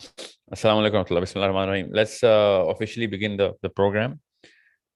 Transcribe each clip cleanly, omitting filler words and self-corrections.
Assalamu alaikum warahmatullahi. Bismillahirrahmanirrahim. Let's officially begin the program.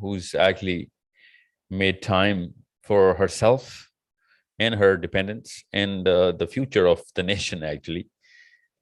who's actually made time for herself and her dependents and the future of the nation actually,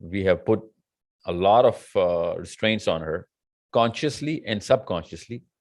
we have put a lot of restraints on her consciously and subconsciously.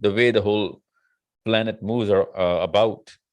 the way the whole planet moves about,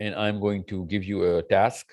and I'm going to give you a task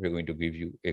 we're going to give you a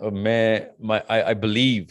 I believe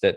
that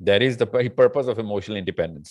That is the purpose of emotional independence.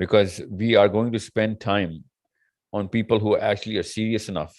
because we are going to spend time on people who actually are serious enough.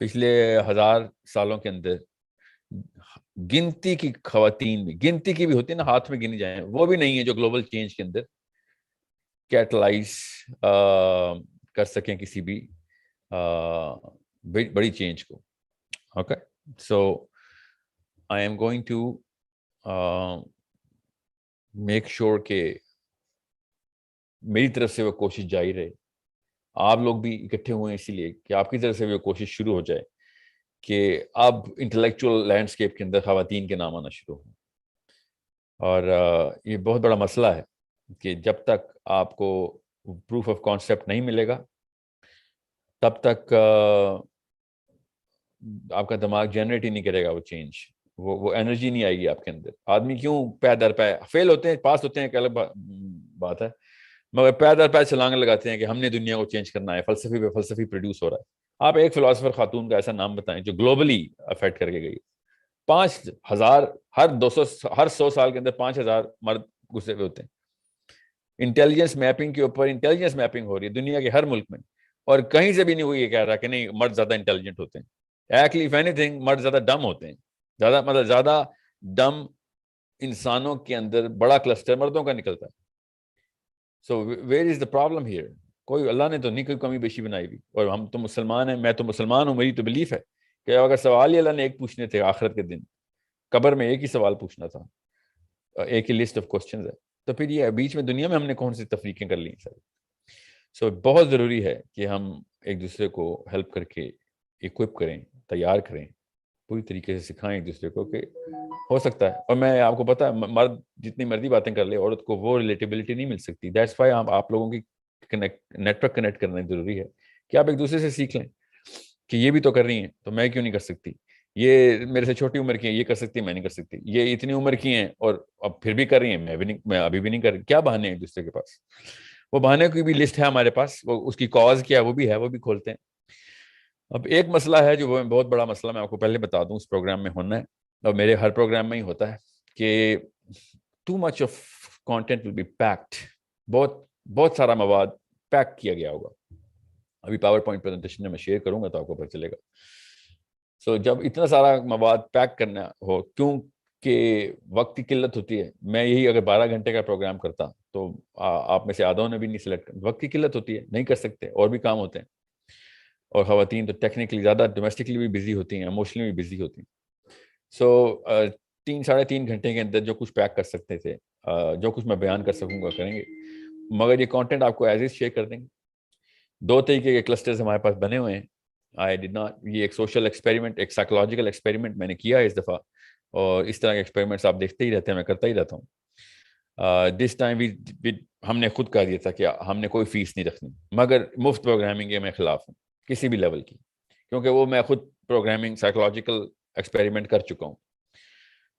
پچھلے 1000 سالوں کے اندر گنتی کی خواتین بھی، گنتی کی بھی ہوتی ہے نا، ہاتھ میں گنی جائیں، وہ بھی نہیں ہے جو گلوبل چینج کے اندر کیٹلائز کر سکیں کسی بھی بڑی چینج کو. Okay, so I am going to make sure کہ میری طرف سے وہ کوشش جاری رہے. آپ لوگ بھی اکٹھے ہوئے ہیں اسی لیے کہ آپ کی طرف سے وہ کوشش شروع ہو جائے کہ اب انٹلیکچوئل لینڈسکیپ کے اندر خواتین کے نام آنا شروع ہوں. اور یہ بہت بڑا مسئلہ ہے کہ جب تک آپ کو پروف آف کانسیپٹ نہیں ملے گا تب تک آپ کا دماغ جنریٹ ہی نہیں کرے گا وہ چینج، وہ انرجی نہیں آئے گی آپ کے اندر. آدمی کیوں پے در پے فیل ہوتے ہیں، پاس ہوتے ہیں کہ الگ بات ہے، مگر پے در پے چھلانگ لگاتے ہیں کہ ہم نے دنیا کو چینج کرنا ہے، فلسفی پہ فلسفی پروڈیوس ہو رہا ہے. آپ ایک فلاسفر خاتون کا ایسا نام بتائیں جو گلوبلی افیکٹ کر کے گئی. 5000 ہر 100 سال کے اندر 5000 مرد گھسے ہوئے ہوتے ہیں. انٹیلیجنس میپنگ کے اوپر انٹیلیجنس میپنگ ہو رہی ہے دنیا کے ہر ملک میں، اور کہیں سے بھی نہیں ہوئی یہ کہہ رہا کہ نہیں مرد زیادہ انٹیلیجنٹ ہوتے ہیں. ایکچولی اف اینی تھنگ مرد زیادہ ڈم ہوتے ہیں، زیادہ ڈم انسانوں کے اندر بڑا کلسٹر مردوں کا نکلتا ہے. So where is the problem here? کوئی اللہ نے تو نہیں کوئی کمی بیشی بنائی ہوئی، اور ہم تو مسلمان ہیں، میں تو مسلمان ہوں، میری تو بلیف ہے کہ اگر سوال ہی اللہ نے ایک پوچھنے تھے آخرت کے دن، قبر میں ایک ہی سوال پوچھنا تھا، ایک ہی لسٹ آف کوسچنز ہے، تو پھر یہ بیچ میں دنیا میں ہم نے کون سی تفریقیں کر لی سر. سو بہت ضروری ہے کہ ہم ایک دوسرے کو ہیلپ کر کے اکوپ کریں، تیار کریں، پوری طریقے سے سکھائیں ایک دوسرے کو کہ ہو سکتا ہے. اور میں آپ کو پتا ہے مرد جتنی مرضی باتیں کر لے عورت کو وہ ریلیٹیبلٹی نہیں مل سکتی. دیٹس وائی آپ لوگوں کی نیٹ ورک کنیکٹ کرنا ضروری ہے کہ آپ ایک دوسرے سے سیکھ لیں کہ یہ بھی تو کر رہی ہیں تو میں کیوں نہیں کر سکتی، یہ میرے سے چھوٹی عمر کی ہیں یہ کر سکتی میں نہیں کر سکتی، یہ اتنی عمر کی ہیں اور اب پھر بھی کر رہی ہیں میں ابھی بھی نہیں کر رہی. کیا بہانے ہیں ایک دوسرے کے پاس؟ وہ بہانے کی بھی لسٹ ہے ہمارے پاس، وہ اس کی کاز کیا ہے وہ بھی ہے، وہ بھی کھولتے ہیں. اب ایک مسئلہ ہے جو وہ بہت بڑا مسئلہ میں آپ کو پہلے بتا دوں اس پروگرام میں ہونا ہے، اور میرے ہر پروگرام میں ہی ہوتا ہے کہ too much of content will be packed. بہت سارا مواد پیک کیا گیا ہوگا. ابھی پاور پوائنٹ پریزنٹیشن میں شیئر کروں گا تو آپ کو پتہ چلے گا. سو جب اتنا سارا مواد پیک کرنا ہو، کیونکہ وقت کی قلت ہوتی ہے، میں یہی اگر 12 گھنٹے کا پروگرام کرتا تو آپ میں سے آدھوں نے بھی نہیں سلیکٹ کرنا. وقت کی قلت ہوتی ہے، نہیں کر سکتے، اور بھی کام ہوتے ہیں، اور خواتین تو ٹیکنیکلی زیادہ ڈومیسٹکلی بھی بزی ہوتی ہیں، ایموشنلی بھی بزی ہوتی ہیں. سو 3 ساڑھے 3 گھنٹے کے اندر جو کچھ پیک کر سکتے تھے، جو کچھ میں بیان کر سکوں گا کریں گے، مگر یہ کانٹینٹ آپ کو ایز از شیئر کر دیں گے. 2 طریقے کے کلسٹرز ہمارے پاس بنے ہوئے ہیں. یہ ایک سوشل ایکسپیریمنٹ، ایک سائیکولوجیکل ایکسپیریمنٹ میں نے کیا ہے اس دفعہ، اور اس طرح کے ایکسپیریمنٹس آپ دیکھتے ہی رہتے ہیں، میں کرتا ہی رہتا ہوں. دس ٹائم ہم نے خود کہا دیا تھا کہ ہم نے کوئی فیس نہیں رکھنی، مگر مفت پروگرامنگ کے میں خلاف ہوں کسی بھی لیول کی، کیونکہ وہ میں خود پروگرامنگ سائیکولوجیکل ایکسپیریمنٹ کر چکا ہوں.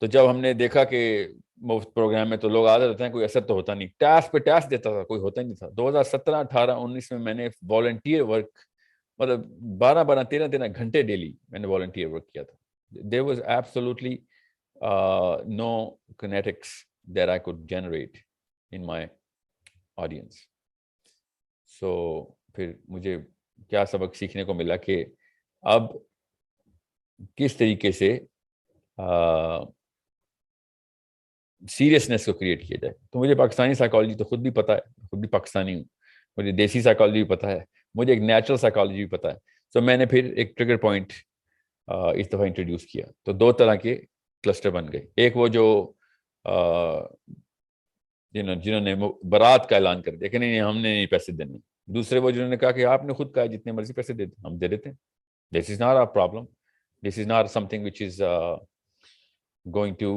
تو جب ہم نے دیکھا کہ مفت پروگرام میں تو لوگ آتے رہتے ہیں، کوئی اثر تو ہوتا نہیں، ٹاسک پہ ٹاسک دیتا تھا، کوئی ہوتا ہی نہیں تھا. 2017 18 19 میں نے والنٹیئر ورک، مطلب 12 13 گھنٹے ڈیلی میں نے والنٹیئر ورک کیا تھا. There was absolutely no kinetics that I could generate in my audience. So پھر مجھے کیا سبق سیکھنے کو ملا کہ اب کس طریقے سے سیریسنس کو کریٹ کیا جائے. تو مجھے پاکستانی سائیکالوجی تو خود بھی پتہ ہے، خود بھی پاکستانی ہوں، مجھے دیسی سائیکالوجی بھی پتہ ہے، مجھے ایک نیچرل سائیکالوجی بھی پتہ ہے. سو میں نے پھر ایک ٹریگر پوائنٹ اس دفعہ انٹروڈیوس کیا. تو 2 طرح کے کلسٹر بن گئے. ایک وہ جو جنہوں نے برات کا اعلان کر دیا کہ نہیں ہم نے نہیں پیسے دینے. دوسرے وہ جنہوں نے کہا کہ آپ نے خود کہا جتنے مرضی پیسے دے دیں، ہم دے دیتے ہیں. This is not our problem, this is not something which is going to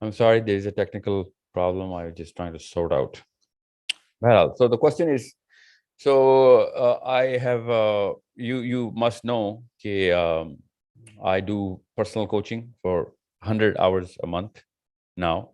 I'm sorry, there is a technical problem. I'm just trying to sort out. Well, so the question is, so I have you must know that I do personal coaching for 100 hours a month now.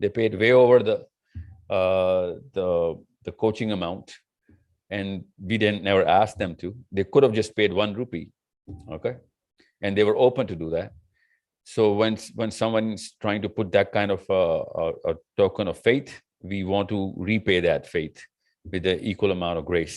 They paid way over the coaching amount, and we didn't never ask them to. They could have just paid 1 rupee, okay, and they were open to do that. So when someone's trying to put that kind of a token of faith, we want to repay that faith with the equal amount of grace.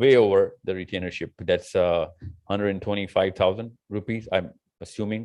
way over the retainership. That's 125,000 rupees. I'm assuming,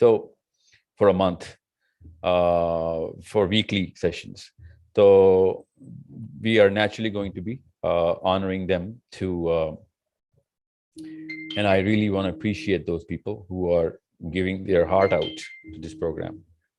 So for a month, for weekly sessions. So we are naturally going to be honoring them to, and I really want to appreciate those people who are giving their heart out to this program.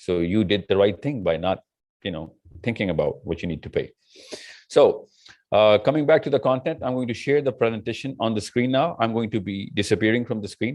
So you did the right thing by not, thinking about what you need to pay. So coming back to the content, I'm going to share the presentation on the screen now. I'm going to be disappearing from the screen.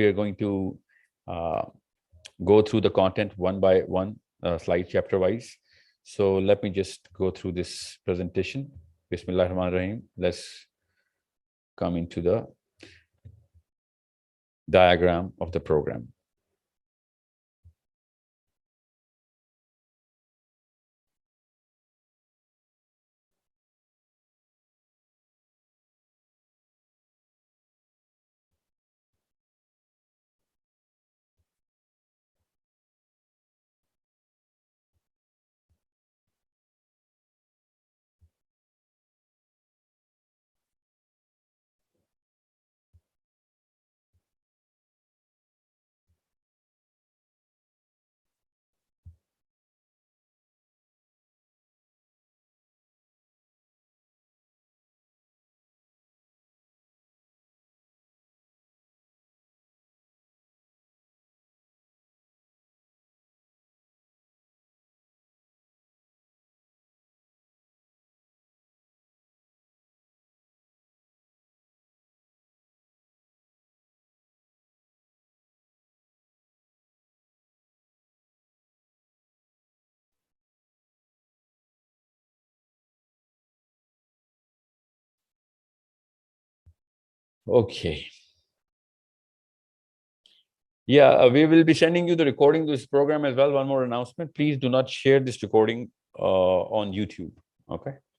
We are going to go through the content one by one, slide chapter wise. So let me just go through this presentation. Bismillahirrahmanirrahim. Let's come into the diagram of the program. Okay. Yeah, we will be sending you the recording to this program as well. One more announcement. Please do not share this recording on YouTube. Okay?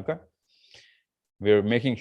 Okay? We are making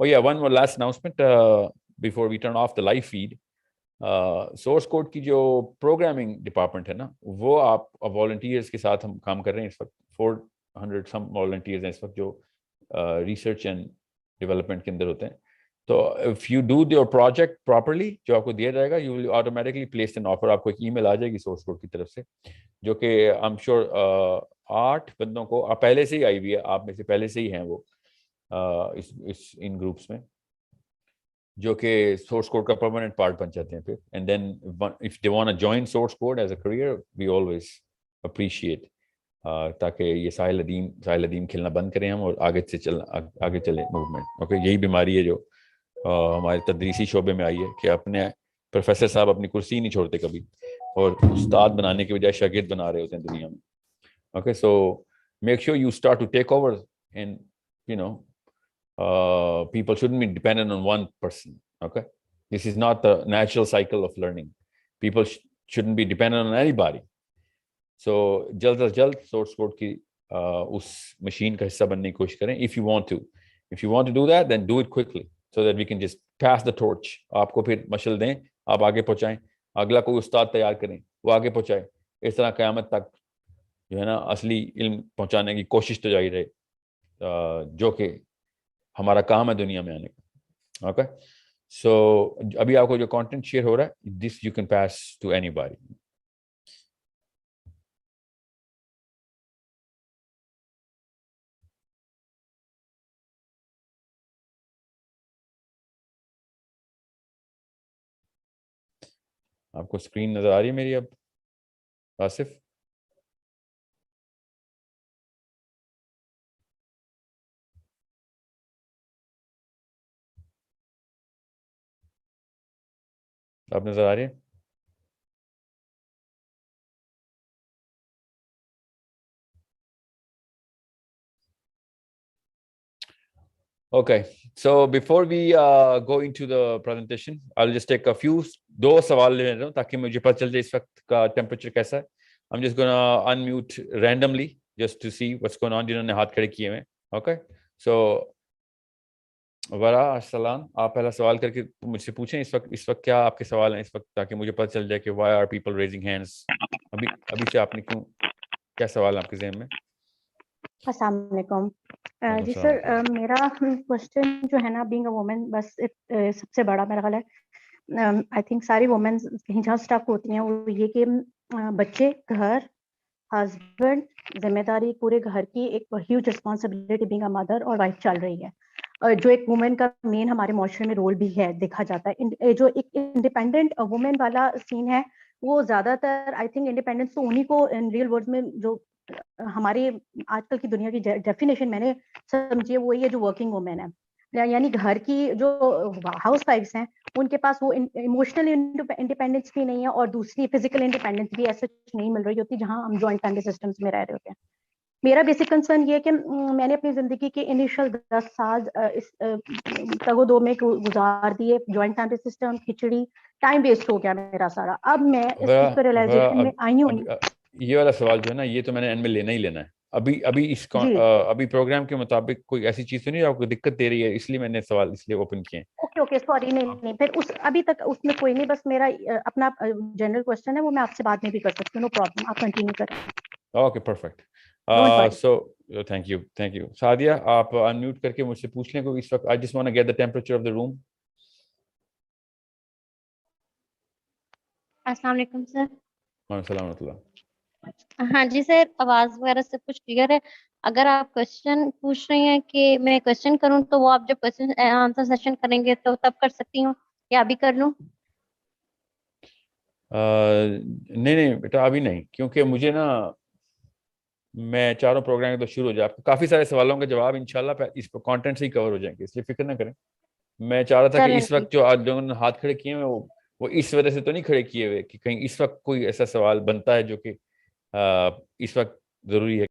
Oh yeah, one more last announcement before we turn off the live feed. Source code کی جو programming department ہے نا وہ آپ volunteers کے ساتھ ہم کام کر رہے ہیں اس وقت. 400 سم والنٹیئرز ہیں اس وقت جو ریسرچ اینڈ ڈیولپمنٹ کے اندر ہوتے ہیں. تو if you do your project properly جو آپ کو دیا جائے گا you will automatically place an offer. آپ کو ایک ای میل آ جائے گی سورس کوڈ کی طرف سے جو کہ آئی ایم شیور 8 بندوں کو پہلے سے ہی آئی ہوئی ہے, آپ میں سے پہلے سے ہی ہیں وہ ان گروپس میں, جو کہ سورس کوڈ کا پرماننٹ پارٹ بن جاتے ہیں پھر. And then if they want to join source code as a career we always appreciate, تاکہ یہ ساحل ادیم کھیلنا بند کریں ہم اور آگے چلیں موومنٹ. اوکے, یہی بیماری ہے جو ہمارے تدریسی شعبے میں آئی ہے کہ اپنے پروفیسر صاحب اپنی کرسی نہیں چھوڑتے کبھی اور استاد بنانے کے بجائے شاگرد بنا رہے ہوتے ہیں دنیا میں. Okay, so make sure you start to take over and you know people shouldn't be dependent on one person. Okay, this is not the natural cycle of learning. People shouldn't be dependent on anybody. So جلد از جلد source code کی اس machine کا حصہ بننے کی کوشش کریں. if you want to do that, then do it quickly so that we can just pass the torch. آپ کو پھر مشل دیں, آپ آگے پہنچائیں, اگلا کوئی استاد تیار کریں, وہ آگے پہنچائے. اس طرح قیامت تک جو ہے نا اصلی علم پہنچانے کی کوشش تو جاری رہے, جو کہ ہمارا کام ہے دنیا میں آنے کا. اوکے, سو ابھی آپ کو جو کانٹینٹ شیئر ہو رہا ہے this you can pass to اینی باڈی. آپ کو اسکرین نظر آ رہی ہے میری اب آصف؟ آپ نظر آ رہی ہے؟ Okay, so before we go into the presentation, I'll just take a few دو سوال لے رہا ہوں تاکہ مجھے پتہ چل جائے اس وقت کا ٹیمپریچر کیسا ہے. I'm just gonna unmute randomly just to see what's going on. جنہوں نے ہاتھ کھڑے کیے ہوئے. Okay, so ورا السلام, آپ پہلا سوال کر کے مجھ سے پوچھیں اس وقت کیا آپ کے سوال ہیں اس وقت, تاکہ مجھے پتہ چل جائے کہ why are people raising hands. ابھی سے آپ نے کیا سوال آپ کے ذہن میں؟ السلام علیکم. جی سر, میرا کوشچن جو ہے نا بینگ اے وومن, بس سب سے بڑا میرا خیال ہے آئی تھنک ساری وومن کہیں جہاں اسٹک ہوتی ہیں وہ یہ کہ بچے, گھر, ہسبینڈ, ذمہ داری پورے گھر کی ایک huge responsibility being a mother اور وائف چل رہی ہے, جو ایک وومن کا مین ہمارے معاشرے میں رول بھی ہے دیکھا جاتا ہے. جو ایک انڈیپینڈنٹ وومن والا سین ہے وہ زیادہ تر آئی تھنک انڈیپینڈنس تو انہیں کو ان ریئل ورلڈ میں جو ہماری آج کل کی دنیا کی ڈیفینیشن میں نے سمجھی وہی ہے جو ورکنگ وومن ہے, یعنی گھر کی جو ہاؤس وائفس ہیں ان کے پاس وہ ایموشنل انڈیپینڈنس بھی نہیں ہے اور دوسری فزیکل انڈیپینڈنس بھی ایسا نہیں مل رہی ہوتی جہاں ہم جوائنٹ فیملی سسٹمس میں رہ رہے ہوتے ہیں. میرا بیسک کنسرن یہ ہے کہ میں نے اپنی زندگی کے انیشل 10 سال اس تگو دو میں گزار دیے, جوائنٹ فیملی سسٹم, کھچڑی, ٹائم ویسٹ ہو گیا میرا سارا. اب میں اس چیز پہ ریئلائزیشن میں آئی ہوں. یہ والا سوال جو ہے نا یہ تو میں نے اینڈ میں لینا ہی لینا ہے. ابھی پروگرام کے مطابق کوئی ایسی چیز تو نہیں آپ کو دقت دے رہی ہے, اس لیے میں نے سوال اس لیے اوپن کیے. اوکے سوری, نہیں پھر ابھی تک اس میں کوئی نہیں, بس میرا اپنا جنرل کوسچن ہے وہ میں آپ سے بات میں بھی کر سکتی ہوں, نو پرابلم, آپ کنٹینیو کریں. Okay perfect. So thank you. Sadia آپ انمیوٹ کر کے مجھ سے پوچھ لیں کوئی اس وقت. I just want to get the temperature of the room. السلام علیکم سر. وعلیکم السلام ورحمۃ اللہ. ہاں جی سر, آواز وغیرہ سب کچھ کلیئر ہے. اگر آپ کوشچن پوچھ رہے ہیں کہ میں کوشچن کروں تو وہ آپ جب کوشچن آنسر سیشن کریں گے تو تب کر سکتی ہوں یا ابھی کر لوں؟ نہیں بیٹا ابھی نہیں, کیونکہ مجھے نا میں چاروں پروگرام تو شروع ہو جائے. آپ کو کافی سارے سوالوں کا جواب انشاءاللہ اس کانٹینٹ سے ہی کور ہو جائیں گے, اس لیے فکر نہ کریں. میں چاہ رہا تھا کہ اس وقت جو آج لوگوں نے ہاتھ کھڑے کیے ہوئے وہ اس وجہ سے تو نہیں کھڑے کیے ہوئے کہ کہیں اس وقت کوئی ایسا سوال بنتا ہے جو کہ اس وقت ضروری ہے